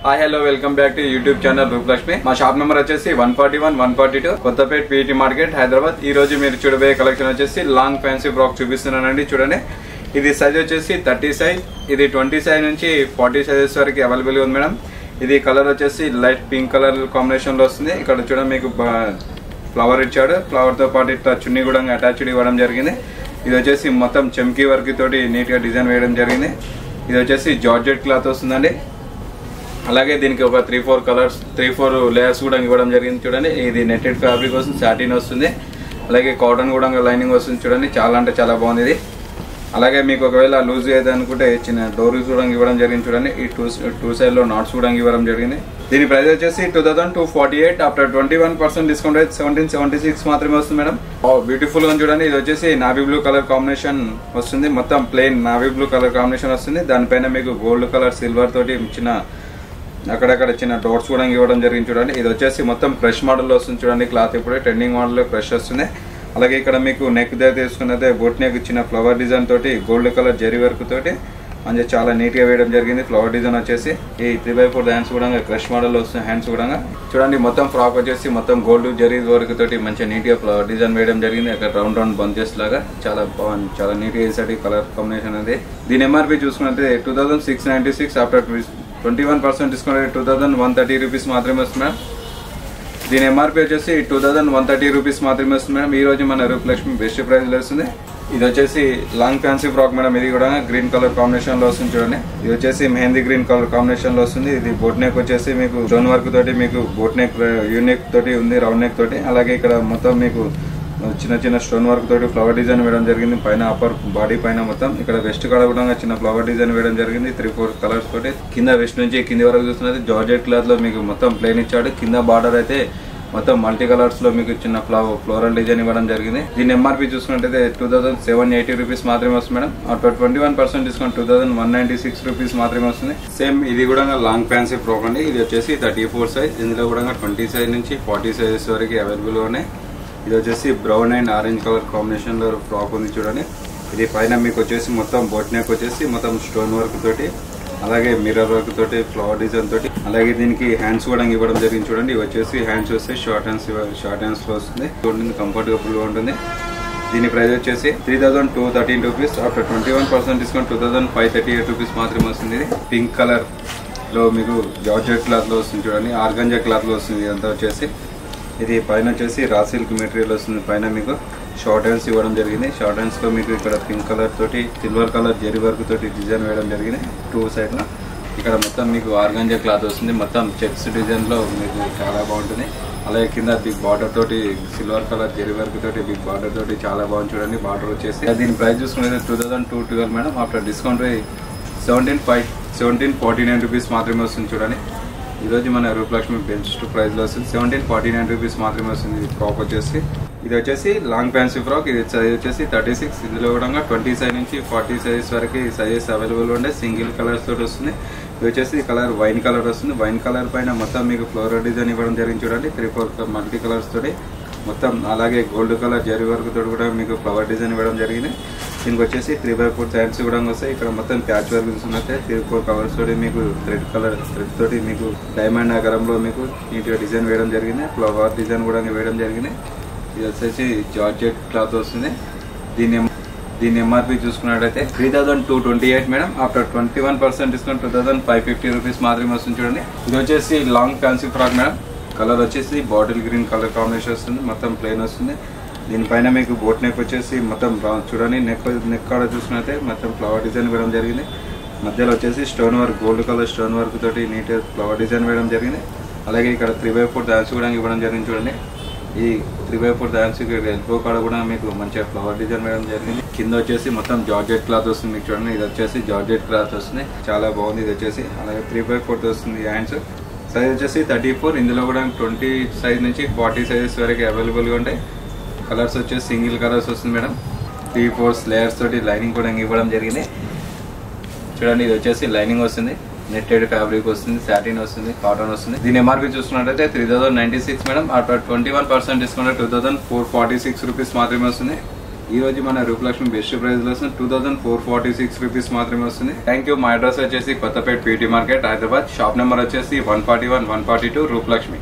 Hi hello welcome back to YouTube channel Rupalakshmi. మా shop number వచ్చేసి 141, 142 Kothapeta PET market Hyderabad. ఈ రోజు మీరు చూడబోయే కలెక్షన్ వచ్చేసి లాంగ్ ఫ్యాన్సీ ఫ్రాక్ చూపిస్తున్నానండి. చూడండి, ఇది సైజ్ వచ్చేసి 30 సైజ్, ఇది 20 సైజ్ నుంచి 40 సైజెస్ వరకు అవైలబుల్ ఉంది మేడం. ఇది కలర్ వచ్చేసి లైట్ పింక్ కలర్ కాంబినేషన్ లో వస్తుంది. ఇక్కడ చూడండి, మీకు ఫ్లవర్ ఇచ్చాడు, ఫ్లవర్ తో పాటు ఇట్లా చున్నీ కూడా అటాచ్డ్ ఇవ్వడం జరిగింది. ఇది వచ్చేసి మొత్తం చమ్కీ వర్క్ తోటి నీట్ గా డిజైన్ వేయడం జరిగింది. ఇది వచ్చేసి జార్జెట్ క్లాత్ వస్తుందండి. అలాగే దీనికి ఒక 3-4 కలర్స్ 3-4 లేయర్స్ కూడా ఇవ్వడం జరిగింది. చూడండి, ఇది నెట్టెడ్ ఫ్యాబ్రిక్ వస్తుంది, సాటిన్ వస్తుంది, అలాగే కాటన్ కూడా లైనింగ్ వస్తుంది. చూడండి, చాలా అంటే చాలా బాగుంది ఇది. అలాగే మీకు ఒకవేళ లూజ్ అయితే అనుకుంటే చిన్న డోరీస్ కూడా ఇవ్వడం జరిగింది. చూడండి, ఈ టూ సైడ్ లో నాట్స్ కూడా ఇవ్వడం జరిగింది. దీని ప్రైస్ వచ్చేసి 2248. ఆఫ్టర్ 21% డిస్కౌంట్ అయితే 1776 మాత్రమే వస్తుంది మేడం. బ్యూటిఫుల్ గా చూడండి, ఇది వచ్చేసి నావీ బ్లూ కలర్ కాంబినేషన్ వస్తుంది. మొత్తం plain navy blue colour combination వస్తుంది. దానిపైన మీకు గోల్డ్ కలర్ సిల్వర్ తోటి చిన్న అక్కడక్కడ చిన్న డోట్స్ కూడా ఇవ్వడం జరిగింది. చూడండి, ఇది వచ్చేసి మొత్తం ఫ్రెష్ మోడల్ వస్తుంది. చూడండి, క్లాత్ ఇప్పుడే ట్రెండింగ్ మోడల్ ఫ్రెష్ వస్తుంది. అలాగే ఇక్కడ మీకు నెక్ దగ్గర తీసుకున్నదే బోట్ నెక్ చిన్న ఫ్లవర్ డిజైన్ తోటి గోల్డ్ కలర్ జరీ వర్క్ తోటి మంచిగా చాలా నీట్ గా వేయడం జరిగింది. ఫ్లవర్ డిజైన్ వచ్చేసి ఈ 3x4 హ్యాండ్స్ కూడా క్రష్ మోడల్ వస్తుంది. హ్యాండ్స్ కూడా చూడండి, మొత్తం ఫ్రాక్ వచ్చేసి మొత్తం గోల్డ్ జరీ వర్క్ తోటి మంచిగా నీట్ గా ఫ్లవర్ డిజైన్ వేయడం జరిగింది. అక్కడ రౌండ్ రౌండ్ బంచెస్ లాగా చాలా బాగుంది, చాలా నీట్ గా వేసాడు ఈ కలర్ కాంబినేషన్ అనేది. దీని ఎంఆర్పీ చూసుకున్నట్లయితే 2696. ఆఫ్టర్ 21% డిస్కౌంట్ 2130 రూపీస్ మాత్రమే వస్తుంది మేడం. దీని ఎంఆర్పీ వచ్చేసి 2130 రూపీస్ మాత్రమే వస్తుంది మేడం. ఈ రోజు మన రూపలక్ష్మి బెస్ట్ ప్రైస్ లో వస్తుంది. ఇది వచ్చేసి లాంగ్ ఫ్యాన్సీ ఫ్రాక్ మేడం. ఇది కూడా గ్రీన్ కలర్ కాంబినేషన్ లో వస్తుంది. చూడండి, ఇది వచ్చేసి మెహందీ గ్రీన్ కలర్ కాంబినేషన్ లో వస్తుంది. ఇది బోట్ నెక్ వచ్చేసి మీకు స్టోన్ వర్క్ తోటి మీకు బోట్ నెక్ యూ నెక్ తోటి ఉంది, రౌండ్ నెక్ తోటి. అలాగే ఇక్కడ మొత్తం మీకు చిన్న చిన్న స్టోన్ వర్క్ తోటి ఫ్లవర్ డిజైన్ వేయడం జరిగింది. పైన అప్పర్ బాడీ పైన మొత్తం ఇక్కడ వెస్ట్ కాడ కూడా చిన్న ఫ్లవర్ డిజైన్ వేయడం జరిగింది. 3-4 కలర్స్ తోటి. కింద వెస్ట్ నుంచి కింది వరకు చూస్తున్నది జార్జెట్ క్లాత్ లో మీకు మొత్తం ప్లెయిన్ ఇచ్చాడు. కింద బార్డర్ అయితే మొత్తం మల్టీ కలర్స్ లో మీకు చిన్న ఫ్లోరల్ డిజైన్ ఇవ్వడం జరిగింది. దీని ఎంఆర్పీ చూసుకున్నట్టయితే 2780 రూపీస్ మాత్రమే వస్తుంది మేడం. ఆఫ్టర్ 21% డిస్కౌంట్ 2196 రూపీస్ మాత్రమే వస్తుంది. సేమ్ ఇది కూడా లాంగ్ ఫ్యాన్సీ ఫ్రాక్ అండి. ఇది వచ్చేసి 34 సైజ్. ఇందులో కూడా 20 సైజ్ నుంచి 40 సైజెస్ వరకు అవైలబుల్ గా ఉన్నాయి. ఇది వచ్చేసి brown and orange colour combination లో ఫ్రాక్ ఉంది. చూడండి, ఇది పైన మీకు వచ్చేసి మొత్తం బోట్ నెక్ వచ్చేసి మొత్తం స్టోన్ వర్క్ తోటి, అలాగే మిర్రర్ వర్క్ తోటి, ఫ్లవర్ డిజైన్ తోటి, అలాగే దీనికి హ్యాండ్స్ కూడా ఇవ్వడం జరిగింది. చూడండి, ఇవి వచ్చేసి హ్యాండ్స్ వస్తే షార్ట్ హ్యాండ్స్ లో వస్తుంది. చూడండి, కంఫర్టబుల్ గా ఉంటుంది. దీని ప్రైస్ వచ్చేసి 3213 రూపీస్. ఆఫ్టర్ 21% డిస్కౌంట్ 2538 రూపీస్ మాత్రమే వస్తుంది. ఇది పింక్ కలర్ లో మీకు జార్జెట్ క్లాత్ లో వస్తుంది. చూడండి, ఆర్గంజా క్లాత్ లో వస్తుంది. ఇదంతా వచ్చేసి ఇది పైన వచ్చేసి రా సిల్క్ మెటీరియల్ వస్తుంది. పైన మీకు షార్ట్ హ్యాండ్స్ ఇవ్వడం జరిగింది. షార్ట్ హ్యాండ్స్ లో మీకు ఇక్కడ పింక్ కలర్ తోటి సిల్వర్ కలర్ జెరీ వర్క్ తోటి డిజైన్ వేయడం జరిగింది. 2 సైడ్ లో ఇక్కడ మొత్తం మీకు ఆర్గంజా క్లాత్ వస్తుంది. మొత్తం చెక్స్ డిజైన్ లో మీకు చాలా బాగుంటుంది. అలాగే కింద బిగ్ బార్డర్ తోటి సిల్వర్ కలర్ జెరీ వర్క్ తోటి బిగ్ బార్డర్ తోటి చాలా బాగుంది. చూడండి, బార్డర్ వచ్చేసి దీని ప్రైస్ చూసుకునేది 2212 మేడం. ఆఫ్టర్ డిస్కౌంట్ 1749 రూపీస్ మాత్రమే వస్తుంది. చూడండి, ఈరోజు మన రూపలక్ష్మి బెస్ట్ ప్రైస్ లో వస్తుంది. 1749 రూపీస్ మాత్రమే వస్తుంది. ఈ ఫ్రాక్ వచ్చేసి ఇది వచ్చేసి లాంగ్ ఫ్యాన్సీ ఫ్రాక్. ఇది సైజ్ వచ్చేసి 36. ఇందులో కూడా 20 సైజ్ నుంచి 40 సైజెస్ వరకు సైజెస్ అవైలబుల్ ఉండే సింగిల్ కలర్స్ తోటి వస్తుంది. ఇది వచ్చేసి కలర్ వైన్ కలర్ వస్తుంది. వైన్ కలర్ పైన మొత్తం మీకు ఫ్లోరల్ డిజైన్ ఇవ్వడం జరిగింది. చూడండి, 3-4 మల్టీ కలర్స్ తోటి మొత్తం, అలాగే గోల్డ్ కలర్ జరీ వర్క్ తోటి కూడా మీకు ఫ్లవర్ డిజైన్ ఇవ్వడం జరిగింది. దీనికి వచ్చేసి 3x4 హ్యాండ్స్ కూడా వస్తాయి. ఇక్కడ మొత్తం ప్యాచ్ వర్క్ చూసుకుంటే 3-4 కవర్స్ తోటి మీకు థ్రెడ్ తోటి మీకు డైమండ్ ఆకారంలో మీకు నీట్ గా డిజైన్ వేయడం జరిగింది. ఫ్లవర్ డిజైన్ కూడా వేయడం జరిగింది. ఇది వచ్చేసి జార్జెట్ క్లాత్ వస్తుంది. దీని ఎంఆర్పీ చూసుకున్నట్టయితే 3228 మేడం. ఆఫ్టర్ 21% డిస్కౌంట్ 2550 రూపీస్ మాత్రమే వస్తుంది. చూడండి, ఇది వచ్చేసి long fancy frock madam. Colour వచ్చేసి బాటిల్ గ్రీన్ కలర్ కాంబినేషన్ వస్తుంది. మొత్తం ప్లెయిన్ వస్తుంది. దీనిపైన మీకు బోట్ నెక్ వచ్చేసి మొత్తం చూడండి, నెక్ కాడ చూసుకున్నట్టే మొత్తం ఫ్లవర్ డిజైన్ వేయడం జరిగింది. మధ్యలో వచ్చేసి stone work gold colour stone work తోటి నీట్ ఫ్లవర్ డిజైన్ వేయడం జరిగింది. అలాగే ఇక్కడ 3x4 హ్యాండ్స్ కూడా ఇవ్వడం జరిగింది. చూడండి, ఈ 3x4 హ్యాండ్స్ ఎల్బో కాడ కూడా మీకు మంచిగా ఫ్లవర్ డిజైన్ వేయడం జరిగింది. కింద వచ్చేసి మొత్తం జార్జెట్ క్లాత్ వస్తుంది. మీకు చూడండి, ఇది వచ్చేసి జార్జెట్ క్లాత్ వస్తుంది. చాలా బాగుంది. ఇది వచ్చేసి అలాగే 3x4 వస్తుంది. హ్యాండ్స్ సైజ్ వచ్చేసి 34. ఇందులో కూడా 20 సైజ్ నుంచి 40 సైజెస్ వరకు అవైలబుల్ గా ఉంటాయి. కలర్స్ వచ్చేసి సింగిల్ కలర్స్ వస్తుంది మేడం. 3-4 లేయర్స్ తోటి లైనింగ్ కూడా ఇవ్వడం జరిగింది. చూడండి, ఇది వచ్చేసి లైనింగ్ వస్తుంది, నెట్టెడ్ ఫ్యాబ్రిక్ వస్తుంది, సాటిన్ వస్తుంది, కాటన్ వస్తుంది. దీని ఎంఆర్పీ చూసుకున్నట్టయితే 3096 మేడం. ఆఫ్టర్ 21% డిస్కౌంట్ 2446 రూపీస్ మాత్రమే వస్తుంది. ఈ రోజు మన రూపలక్ష్మి బెస్ట్ ప్రైస్ లో 2446 రూపీస్ మాత్రమే వస్తుంది. Thank you. మా అడ్రస్ వచ్చేసి Kothapet PT market Hyderabad. Shop number వచ్చేసి 141, 142 రూపలక్ష్మి.